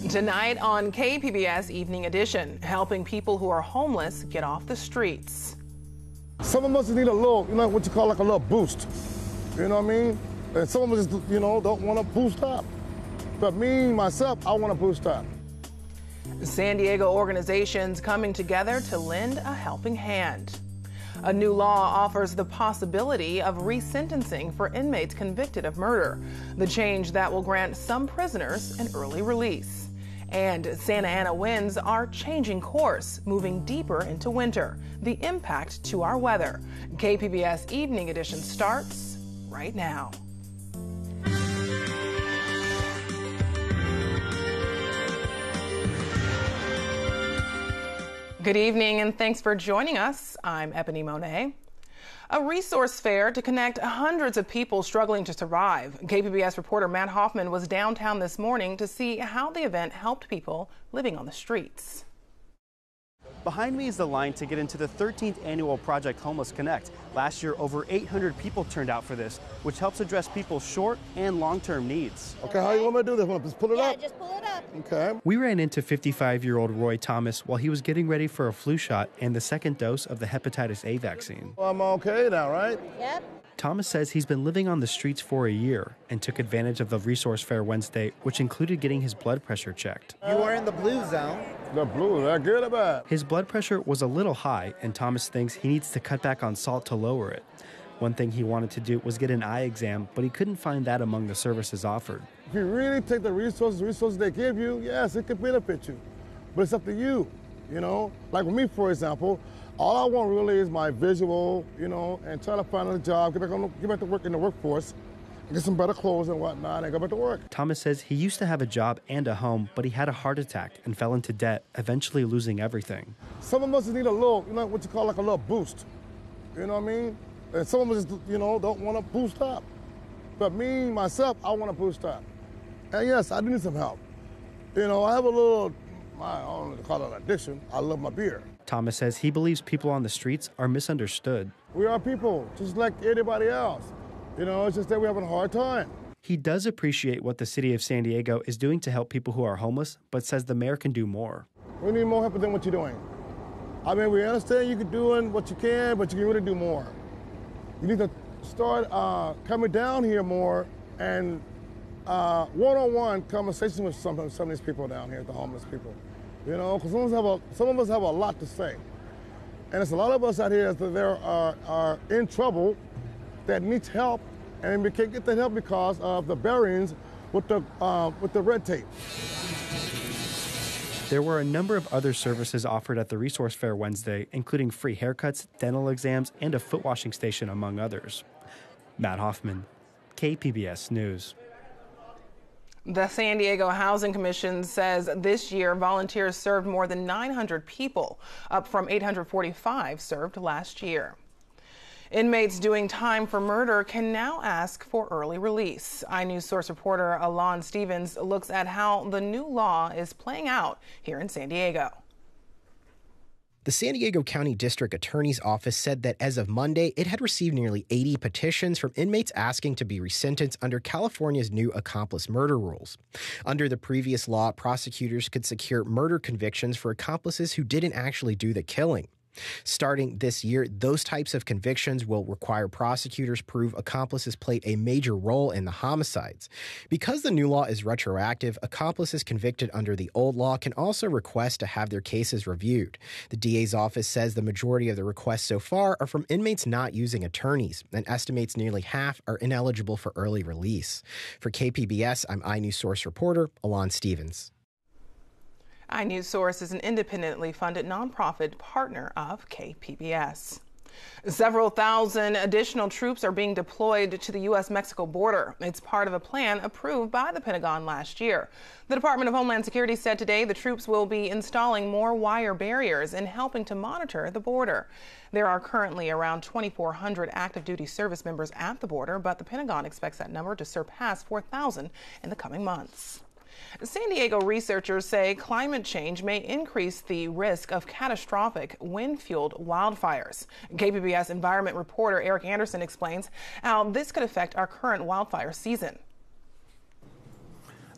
Tonight on KPBS Evening Edition, helping people who are homeless get off the streets. Some of us need a little, what you call like a little boost. You know what I mean? And some of us, don't want to boost up. But me, myself, I want to boost up. San Diego organizations coming together to lend a helping hand. A new law offers the possibility of resentencing for inmates convicted of murder. The change that will grant some prisoners an early release. And Santa Ana winds are changing course, moving deeper into winter. The impact to our weather. KPBS Evening Edition starts right now. Good evening and thanks for joining us. I'm Ebony Monet. A resource fair to connect hundreds of people struggling to survive. KPBS reporter Matt Hoffman was downtown this morning to see how the event helped people living on the streets. Behind me is the line to get into the 13th annual Project Homeless Connect. Last year, over 800 people turned out for this, which helps address people's short and long-term needs. Okay, how you want me to do this? Just pull it up? Yeah, just pull it up. Okay. We ran into 55-year-old Roy Thomas while he was getting ready for a flu shot and the second dose of the hepatitis A vaccine. Well, I'm okay now, right? Yep. Thomas says he's been living on the streets for a year and took advantage of the resource fair Wednesday, which included getting his blood pressure checked. You are in the blue zone. The blue, that good or bad? His blood pressure was a little high, and Thomas thinks he needs to cut back on salt to lower it. One thing he wanted to do was get an eye exam, but he couldn't find that among the services offered. If you really take the resources they give you, yes, it could benefit you. But it's up to you, Like with me, for example, all I want really is my visual, and try to find a job, get back to work in the workforce, get some better clothes and whatnot, and go back to work. Thomas says he used to have a job and a home, but he had a heart attack and fell into debt, eventually losing everything. Some of us need a little, what you call like a little boost. You know what I mean? And some of us, don't want to boost up. But me, myself, I want to boost up. And yes, I do need some help. I have a little, I don't know to call it addiction. I love my beer. Thomas says he believes people on the streets are misunderstood. We are people, just like anybody else. It's just that we're having a hard time. He does appreciate what the city of San Diego is doing to help people who are homeless, but says the mayor can do more. We need more help than what you're doing. I mean, we understand you can do what you can, but you can really do more. You need to start coming down here more and one-on-one conversation with some of these people down here, the homeless people. Because some of us have a lot to say. And there's a lot of us out here that are in trouble that needs help, and we can't get that help because of the barriers with the red tape. There were a number of other services offered at the resource fair Wednesday, including free haircuts, dental exams, and a foot washing station, among others. Matt Hoffman, KPBS News. The San Diego Housing Commission says this year volunteers served more than 900 people, up from 845 served last year. Inmates doing time for murder can now ask for early release. iNews Source reporter Alon Stevens looks at how the new law is playing out here in San Diego. The San Diego County District Attorney's Office said that as of Monday, it had received nearly 80 petitions from inmates asking to be resentenced under California's new accomplice murder rules. Under the previous law, prosecutors could secure murder convictions for accomplices who didn't actually do the killing. Starting this year, those types of convictions will require prosecutors prove accomplices played a major role in the homicides. Because the new law is retroactive, accomplices convicted under the old law can also request to have their cases reviewed. The DA's office says the majority of the requests so far are from inmates not using attorneys, and estimates nearly half are ineligible for early release. For KPBS, I'm iNews Source reporter Alon Stevens. iNews Source is an independently funded nonprofit partner of KPBS. Several thousand additional troops are being deployed to the U.S.-Mexico border. It's part of a plan approved by the Pentagon last year. The Department of Homeland Security said today the troops will be installing more wire barriers and helping to monitor the border. There are currently around 2,400 active duty service members at the border, but the Pentagon expects that number to surpass 4,000 in the coming months. San Diego researchers say climate change may increase the risk of catastrophic wind-fueled wildfires. KPBS environment reporter Eric Anderson explains how this could affect our current wildfire season.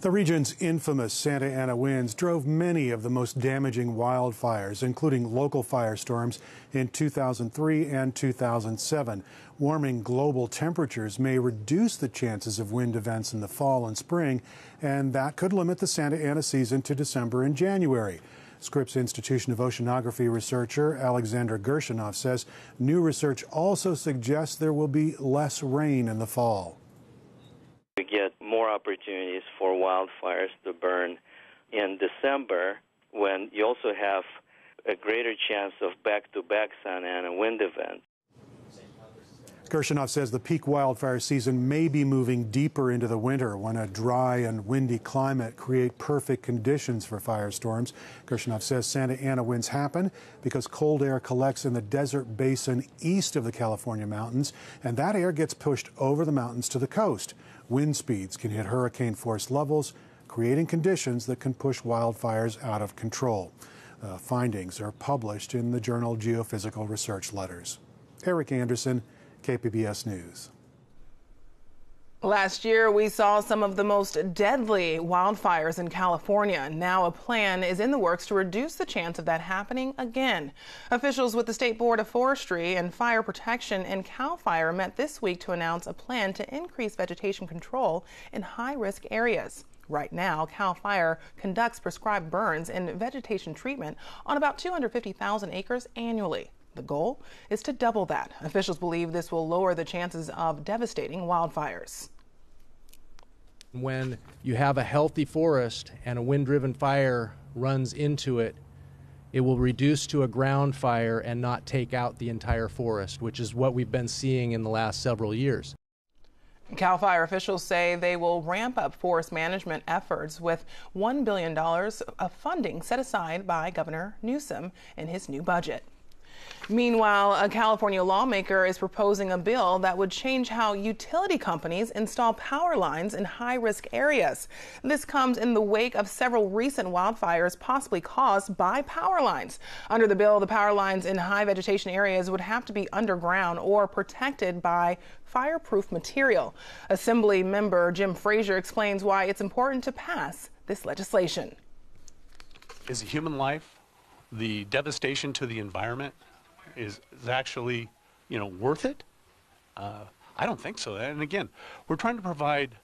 The region's infamous Santa Ana winds drove many of the most damaging wildfires, including local firestorms in 2003 and 2007. Warming global temperatures may reduce the chances of wind events in the fall and spring, and that could limit the Santa Ana season to December and January. Scripps Institution of Oceanography researcher Alexander Gershinoff says new research also suggests there will be less rain in the fall. We get more opportunities for wildfires to burn in December, when you also have a greater chance of back-to-back Santa Ana wind events. Gershinoff says the peak wildfire season may be moving deeper into the winter when a dry and windy climate create perfect conditions for firestorms. Gershinoff says Santa Ana winds happen because cold air collects in the desert basin east of the California mountains, and that air gets pushed over the mountains to the coast. Wind speeds can hit hurricane force levels, creating conditions that can push wildfires out of control. Findings are published in the journal Geophysical Research Letters. Eric Anderson, KPBS News. Last year, we saw some of the most deadly wildfires in California. Now a plan is in the works to reduce the chance of that happening again. Officials with the State Board of Forestry and Fire Protection and CAL FIRE met this week to announce a plan to increase vegetation control in high-risk areas. Right now, CAL FIRE conducts prescribed burns and vegetation treatment on about 250,000 acres annually. The goal is to double that. Officials believe this will lower the chances of devastating wildfires. When you have a healthy forest and a wind-driven fire runs into it, it will reduce to a ground fire and not take out the entire forest, which is what we've been seeing in the last several years. CAL FIRE officials say they will ramp up forest management efforts with $1 billion of funding set aside by Governor Newsom in his new budget. Meanwhile, a California lawmaker is proposing a bill that would change how utility companies install power lines in high-risk areas. This comes in the wake of several recent wildfires possibly caused by power lines. Under the bill, the power lines in high vegetation areas would have to be underground or protected by fireproof material. Assembly member Jim Frazier explains why it's important to pass this legislation. Is a human life, the devastation to the environment, is actually, worth it? I don't think so. And again, we're trying to provide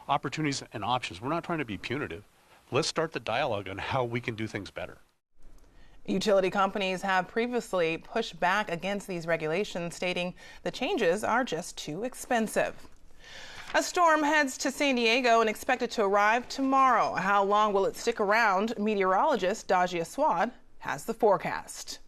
opportunities and options. We're not trying to be punitive. Let's start the dialogue on how we can do things better. Utility companies have previously pushed back against these regulations, stating the changes are just too expensive. A storm heads to San Diego and expected to arrive tomorrow. How long will it stick around? Meteorologist Dajia Swad has the forecast.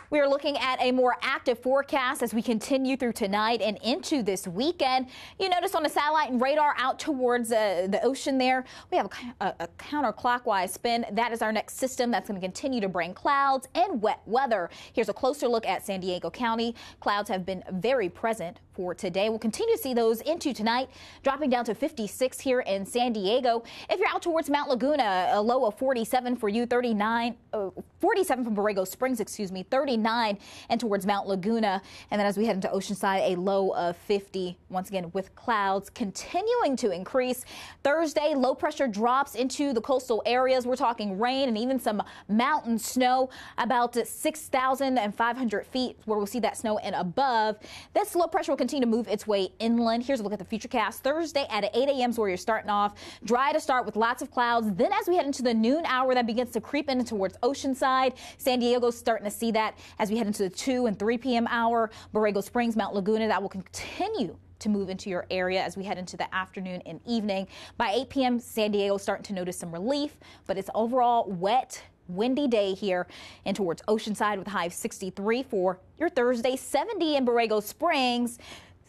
We are looking at a more active forecast as we continue through tonight and into this weekend. You notice on the satellite and radar out towards the ocean there, we have a counterclockwise spin. That is our next system that's going to continue to bring clouds and wet weather. Here's a closer look at San Diego County. Clouds have been very present for today. We'll continue to see those into tonight, dropping down to 56 here in San Diego. If you're out towards Mount Laguna, a low of 47 for you, 47 from Borrego Springs, 39 and towards Mount Laguna. And then as we head into Oceanside, a low of 50. Once again, with clouds continuing to increase. Thursday, low pressure drops into the coastal areas. We're talking rain and even some mountain snow, about 6,500 feet where we'll see that snow and above. This low pressure will continue to move its way inland. Here's a look at the futurecast. Thursday at 8 a.m. is where you're starting off. Dry to start with lots of clouds. Then as we head into the noon hour, that begins to creep in towards Oceanside. San Diego's starting to see that as we head into the 2 and 3 p.m. hour. Borrego Springs, Mount Laguna, that will continue to move into your area as we head into the afternoon and evening. By 8 p.m., San Diego starting to notice some relief, but it's overall wet, windy day here and towards Oceanside with a high of 63 for your Thursday, 70 in Borrego Springs.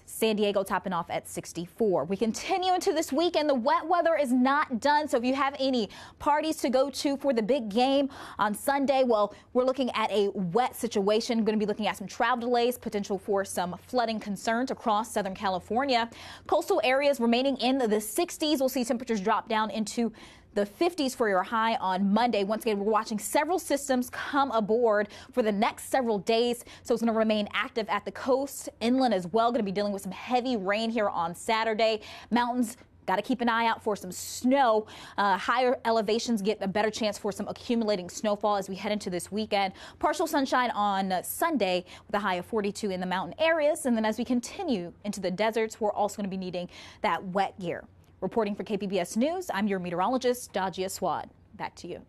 San Diego topping off at 64. We continue into this weekend. The wet weather is not done. So if you have any parties to go to for the big game on Sunday, well, we're looking at a wet situation. Going to be looking at some travel delays, potential for some flooding concerns across Southern California. Coastal areas remaining in the 60s. We'll see temperatures drop down into the 50s for your high on Monday. Once again, we're watching several systems come aboard for the next several days, so it's going to remain active at the coast, inland as well. Going to be dealing with some heavy rain here on Saturday. Mountains Got to keep an eye out for some snow. Higher elevations get a better chance for some accumulating snowfall as we head into this weekend. Partial sunshine on Sunday with a high of 42 in the mountain areas. And then as we continue into the deserts, we're also going to be needing that wet gear. Reporting for KPBS News, I'm your meteorologist, Dajia Swad. Back to you.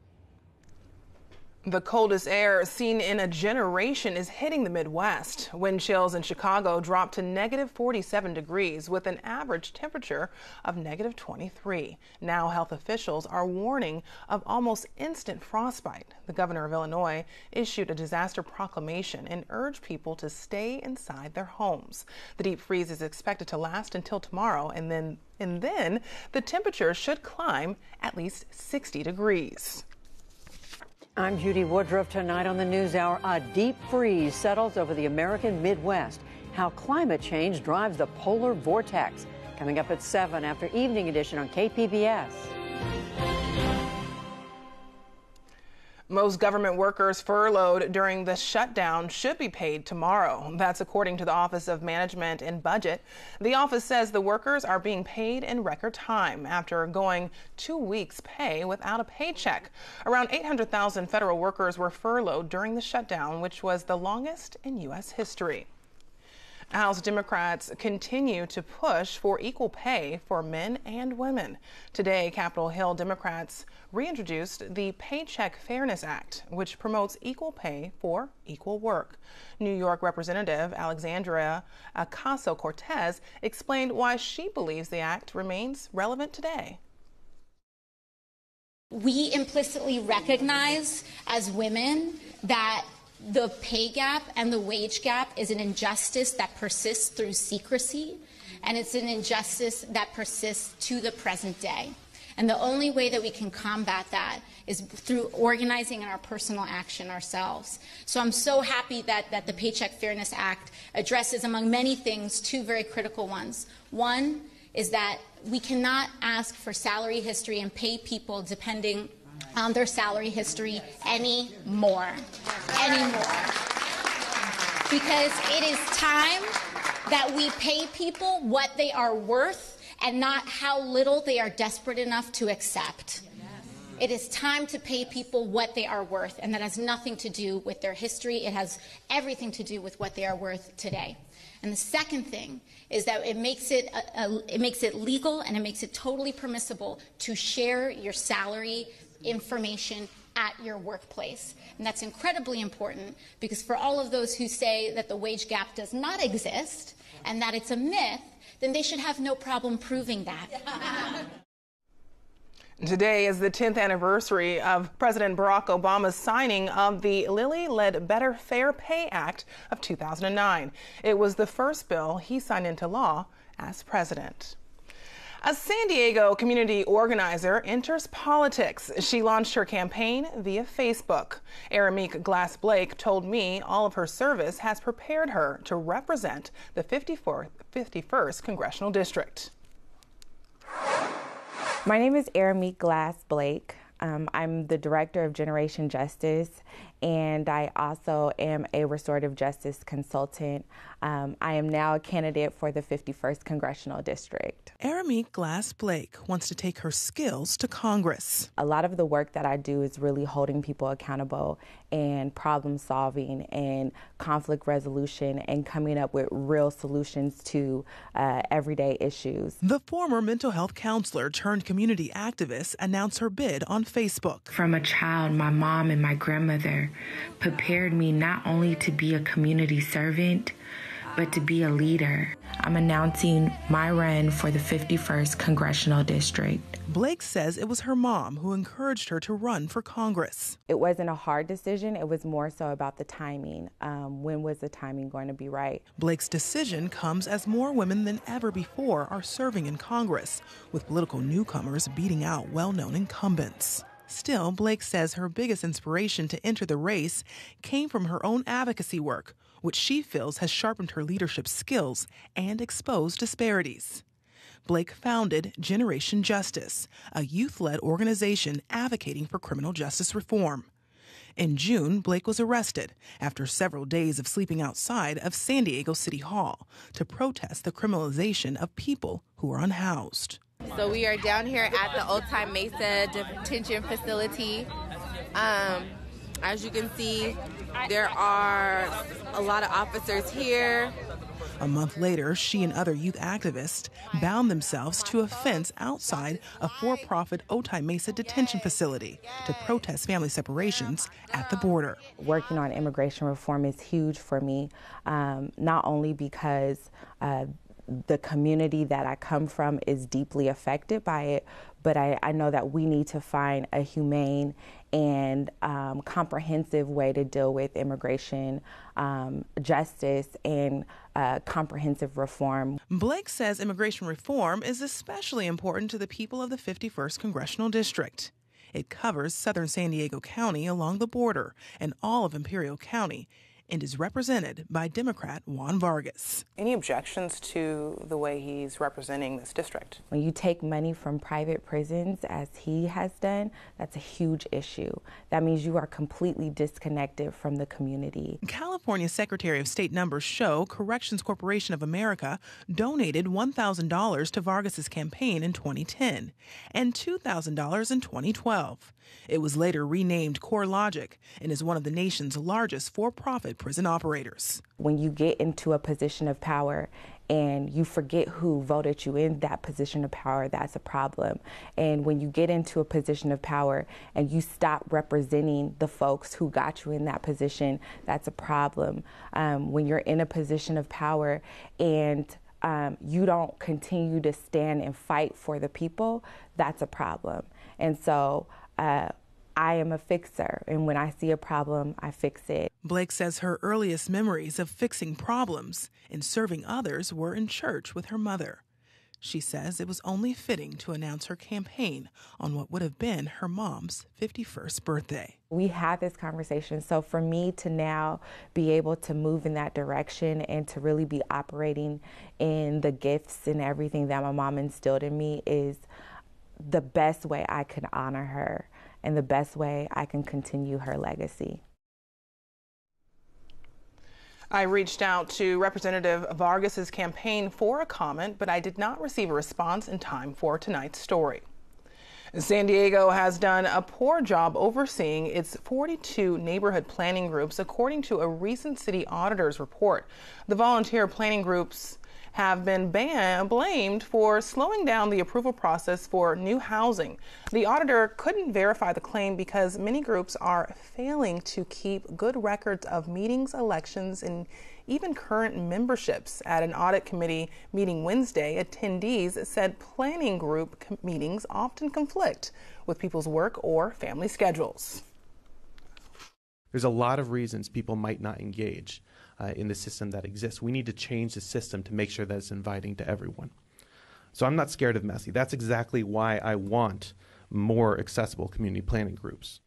The coldest air seen in a generation is hitting the Midwest. Wind chills in Chicago dropped to negative 47 degrees with an average temperature of negative 23. Now health officials are warning of almost instant frostbite. The governor of Illinois issued a disaster proclamation and urged people to stay inside their homes. The deep freeze is expected to last until tomorrow, and then the temperature should climb at least 60 degrees. I'm Judy Woodruff. Tonight on the NewsHour, a deep freeze settles over the American Midwest. How climate change drives the polar vortex. Coming up at 7 after Evening Edition on KPBS. Most government workers furloughed during the shutdown should be paid tomorrow. That's according to the Office of Management and Budget. The office says the workers are being paid in record time after going 2 weeks' pay without a paycheck. Around 800,000 federal workers were furloughed during the shutdown, which was the longest in U.S. history. House Democrats continue to push for equal pay for men and women. Today, Capitol Hill Democrats reintroduced the Paycheck Fairness Act, which promotes equal pay for equal work. New York Representative Alexandria Ocasio-Cortez explained why she believes the act remains relevant today. We implicitly recognize as women that the pay gap and the wage gap is an injustice that persists through secrecy, and it's an injustice that persists to the present day. And the only way that we can combat that is through organizing in our personal action ourselves. So I'm so happy that the Paycheck Fairness Act addresses, among many things, 2 very critical ones. One is that we cannot ask for salary history and pay people depending on their salary history anymore. Because it is time that we pay people what they are worth and not how little they are desperate enough to accept. It is time to pay people what they are worth, and that has nothing to do with their history. It has everything to do with what they are worth today. And the second thing is that it makes it legal and it makes it totally permissible to share your salary information at your workplace. And that's incredibly important because for all of those who say that the wage gap does not exist and that it's a myth, then they should have no problem proving that. Today is the 10th anniversary of President Barack Obama's signing of the Lilly-led Better Fair Pay Act of 2009. It was the first bill he signed into law as president. A San Diego community organizer enters politics. She launched her campaign via Facebook. Aramique Glass Blake told me all of her service has prepared her to represent the 51st Congressional District. My name is Aramique Glass Blake. I'm the director of Generation Justice, and I also am a restorative justice consultant. I am now a candidate for the 51st Congressional District. Aramique Glass Blake wants to take her skills to Congress. A lot of the work that I do is really holding people accountable and problem solving and conflict resolution and coming up with real solutions to everyday issues. The former mental health counselor turned community activist announced her bid on Facebook. From a child, my mom and my grandmother prepared me not only to be a community servant, but to be a leader. I'm announcing my run for the 51st Congressional District. Blake says it was her mom who encouraged her to run for Congress. It wasn't a hard decision. It was more so about the timing. When was the timing going to be right? Blake's decision comes as more women than ever before are serving in Congress, with political newcomers beating out well-known incumbents. Still, Blake says her biggest inspiration to enter the race came from her own advocacy work, which she feels has sharpened her leadership skills and exposed disparities. Blake founded Generation Justice, a youth-led organization advocating for criminal justice reform. In June, Blake was arrested after several days of sleeping outside of San Diego City Hall to protest the criminalization of people who are unhoused. So we are down here at the Old-Time Mesa Detention Facility. As you can see, there are a lot of officers here. A month later, she and other youth activists bound themselves to a fence outside a for-profit Otay Mesa detention facility to protest family separations at the border. Working on immigration reform is huge for me, not only because the community that I come from is deeply affected by it, but I know that we need to find a humane and comprehensive way to deal with immigration, justice, and comprehensive reform. Blake says immigration reform is especially important to the people of the 51st Congressional District. It covers southern San Diego County along the border and all of Imperial County, and is represented by Democrat Juan Vargas. Any objections to the way he's representing this district? When you take money from private prisons, as he has done, that's a huge issue. That means you are completely disconnected from the community. California Secretary of State numbers show Corrections Corporation of America donated $1,000 to Vargas's campaign in 2010 and $2,000 in 2012. It was later renamed CoreLogic and is one of the nation's largest for-profit prison operators. When you get into a position of power and you forget who voted you in that position of power, that's a problem. And when you get into a position of power and you stop representing the folks who got you in that position, that's a problem. When you're in a position of power and you don't continue to stand and fight for the people, that's a problem. And so I am a fixer, and when I see a problem, I fix it. Blake says her earliest memories of fixing problems and serving others were in church with her mother. She says it was only fitting to announce her campaign on what would have been her mom's 51st birthday. We had this conversation, so for me to now be able to move in that direction and to really be operating in the gifts and everything that my mom instilled in me is the best way I can honor her and the best way I can continue her legacy. I reached out to Representative Vargas's campaign for a comment, but I did not receive a response in time for tonight's story. San Diego has done a poor job overseeing its 42 neighborhood planning groups, according to a recent city auditor's report. The volunteer planning groups have been blamed for slowing down the approval process for new housing. The auditor couldn't verify the claim because many groups are failing to keep good records of meetings, elections, and even current memberships. At an audit committee meeting Wednesday, attendees said planning group meetings often conflict with people's work or family schedules. There's a lot of reasons people might not engage in the system that exists. We need to change the system to make sure that it's inviting to everyone. So I'm not scared of messy. That's exactly why I want more accessible community planning groups.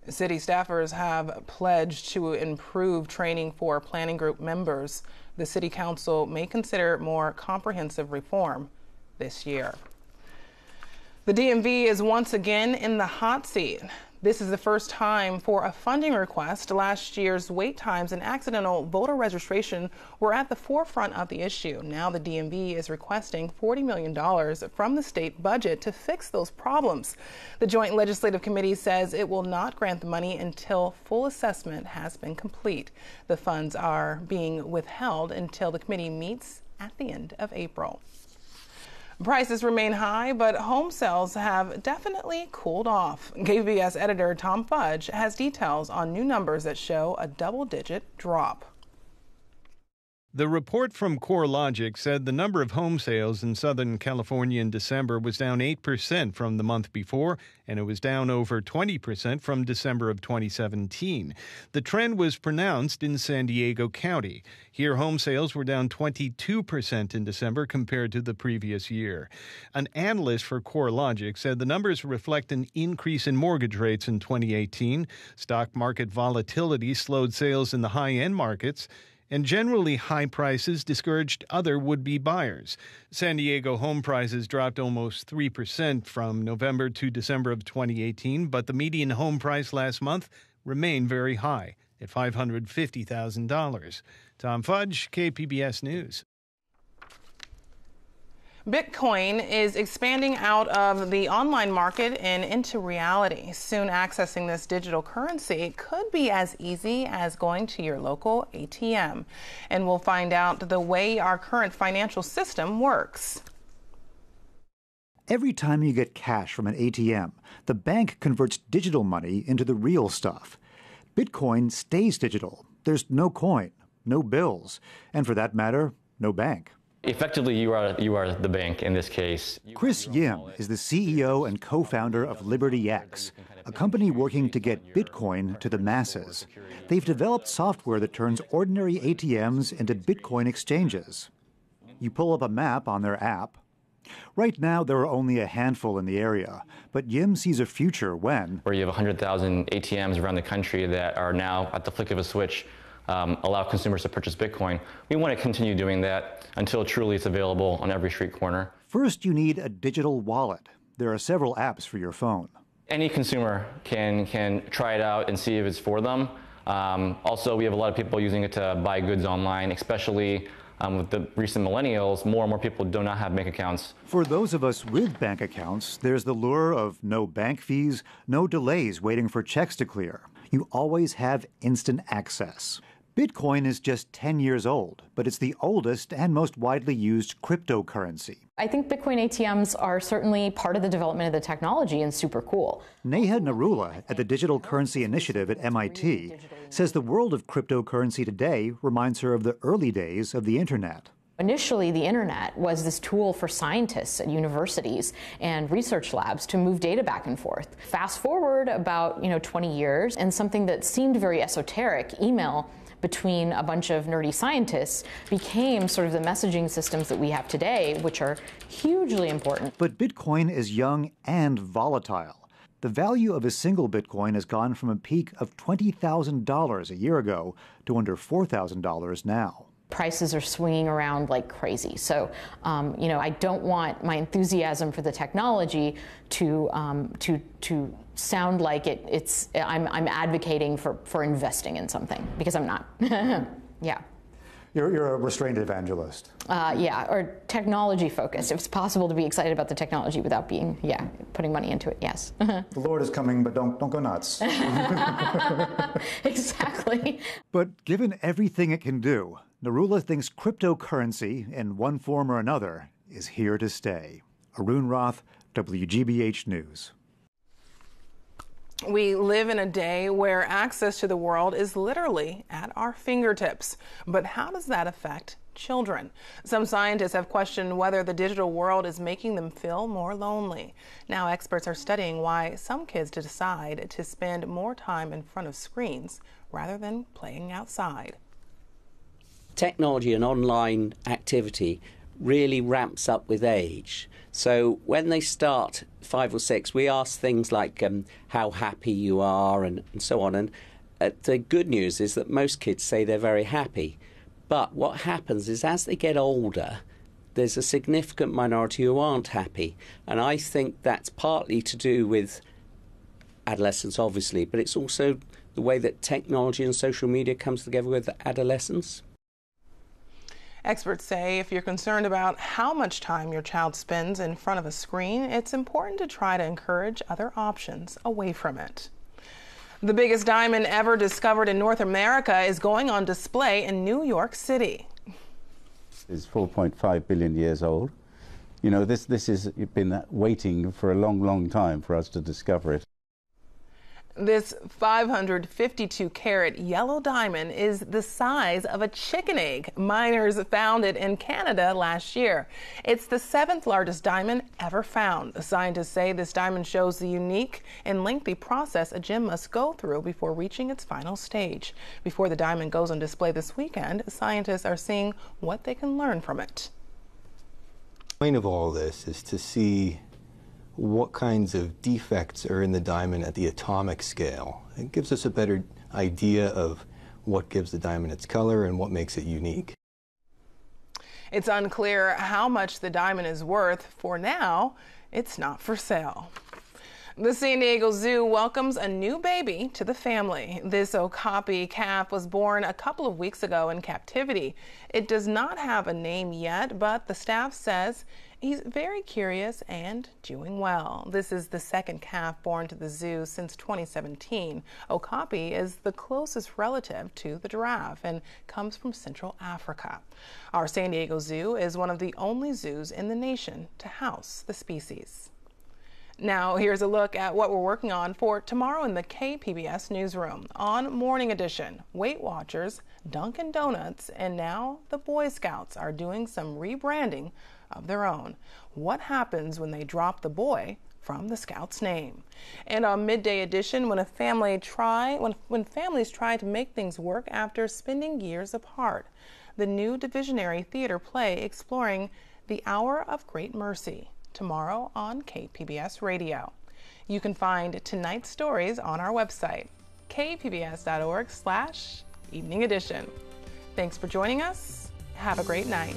City staffers have pledged to improve training for planning group members. The City Council may consider more comprehensive reform this year. The DMV is once again in the hot seat. This is the first time for a funding request. Last year's wait times and accidental voter registration were at the forefront of the issue. Now the DMV is requesting $40 million from the state budget to fix those problems. The Joint Legislative Committee says it will not grant the money until full assessment has been complete. The funds are being withheld until the committee meets at the end of April. Prices remain high, but home sales have definitely cooled off. KPBS editor Tom Fudge has details on new numbers that show a double-digit drop. The report from CoreLogic said the number of home sales in Southern California in December was down 8% from the month before, and it was down over 20% from December of 2017. The trend was pronounced in San Diego County. Here, home sales were down 22% in December compared to the previous year. An analyst for CoreLogic said the numbers reflect an increase in mortgage rates in 2018. Stock market volatility slowed sales in the high-end markets, and generally high prices discouraged other would-be buyers. San Diego home prices dropped almost 3% from November to December of 2018, but the median home price last month remained very high at $550,000. Tom Fudge, KPBS News. Bitcoin is expanding out of the online market and into reality. Soon accessing this digital currency could be as easy as going to your local ATM. And we'll find out the way our current financial system works. Every time you get cash from an ATM, the bank converts digital money into the real stuff. Bitcoin stays digital. There's no coin, no bills, and for that matter, no bank. Effectively, you are the bank in this case. Chris Yim is the CEO and co-founder of LibertyX, a company working to get Bitcoin to the masses. They've developed software that turns ordinary ATMs into Bitcoin exchanges. You pull up a map on their app. Right now, there are only a handful in the area, but Yim sees a future when where you have 100,000 ATMs around the country that are now, at the flick of a switch, allow consumers to purchase Bitcoin. We want to continue doing that until truly it's available on every street corner. First, you need a digital wallet. There are several apps for your phone. Any consumer can try it out and see if it's for them. Also, we have a lot of people using it to buy goods online, especially with the recent millennials. More and more people do not have bank accounts. For those of us with bank accounts, there's the lure of no bank fees, no delays waiting for checks to clear. You always have instant access. Bitcoin is just 10 years old, but it's the oldest and most widely used cryptocurrency. I think Bitcoin ATMs are certainly part of the development of the technology and super cool. Neha Narula at the Digital Currency Initiative at MIT says the world of cryptocurrency today reminds her of the early days of the internet. Initially, the internet was this tool for scientists at universities and research labs to move data back and forth. Fast forward about 20 years, and something that seemed very esoteric, email, between a bunch of nerdy scientists became sort of the messaging systems that we have today, which are hugely important. But Bitcoin is young and volatile. The value of a single Bitcoin has gone from a peak of $20,000 a year ago to under $4,000 now. Prices are swinging around like crazy. So, I don't want my enthusiasm for the technology to sound like I'm advocating for investing in something, because I'm not. Yeah. You're a restrained evangelist. Or technology focused. If it's possible to be excited about the technology without being, putting money into it, yes. The Lord is coming, but don't go nuts. Exactly. But given everything it can do, Narula thinks cryptocurrency, in one form or another, is here to stay. Arun Roth, WGBH News. We live in a day where access to the world is literally at our fingertips. But how does that affect children? Some scientists have questioned whether the digital world is making them feel more lonely. Now experts are studying why some kids decide to spend more time in front of screens rather than playing outside. Technology and online activity really ramps up with age. So when they start 5 or 6, we ask things like how happy you are and so on. And the good news is that most kids say they're very happy. But what happens is as they get older, there's a significant minority who aren't happy. And I think that's partly to do with adolescence, obviously, but it's also the way that technology and social media comes together with adolescence. Experts say if you're concerned about how much time your child spends in front of a screen, it's important to try to encourage other options away from it. The biggest diamond ever discovered in North America is going on display in New York City. It's 4.5 billion years old. This has been waiting for a long, long time for us to discover it. This 552-carat yellow diamond is the size of a chicken egg. Miners found it in Canada last year. It's the 7th largest diamond ever found. Scientists say this diamond shows the unique and lengthy process a gem must go through before reaching its final stage. Before the diamond goes on display this weekend, scientists are seeing what they can learn from it. The point of all this is to see what kinds of defects are in the diamond at the atomic scale. It gives us a better idea of what gives the diamond its color and what makes it unique. It's unclear how much the diamond is worth. For now, it's not for sale. The San Diego Zoo welcomes a new baby to the family. This okapi calf was born a couple of weeks ago in captivity. It does not have a name yet, but the staff says He's very curious and doing well. This is the second calf born to the zoo since 2017. Okapi is the closest relative to the giraffe and comes from Central Africa. Our San Diego Zoo is one of the only zoos in the nation to house the species. Now, here's a look at what we're working on for tomorrow in the KPBS newsroom. On Morning Edition, Weight Watchers, Dunkin' Donuts, and now the Boy Scouts are doing some rebranding of their own. What happens when they drop the boy from the Scouts' name? And on Midday Edition, when families try to make things work after spending years apart, the new Divisionary Theater play exploring The Hour of Great Mercy, tomorrow on KPBS Radio. You can find tonight's stories on our website, kpbs.org/evening edition. Thanks for joining us. Have a great night.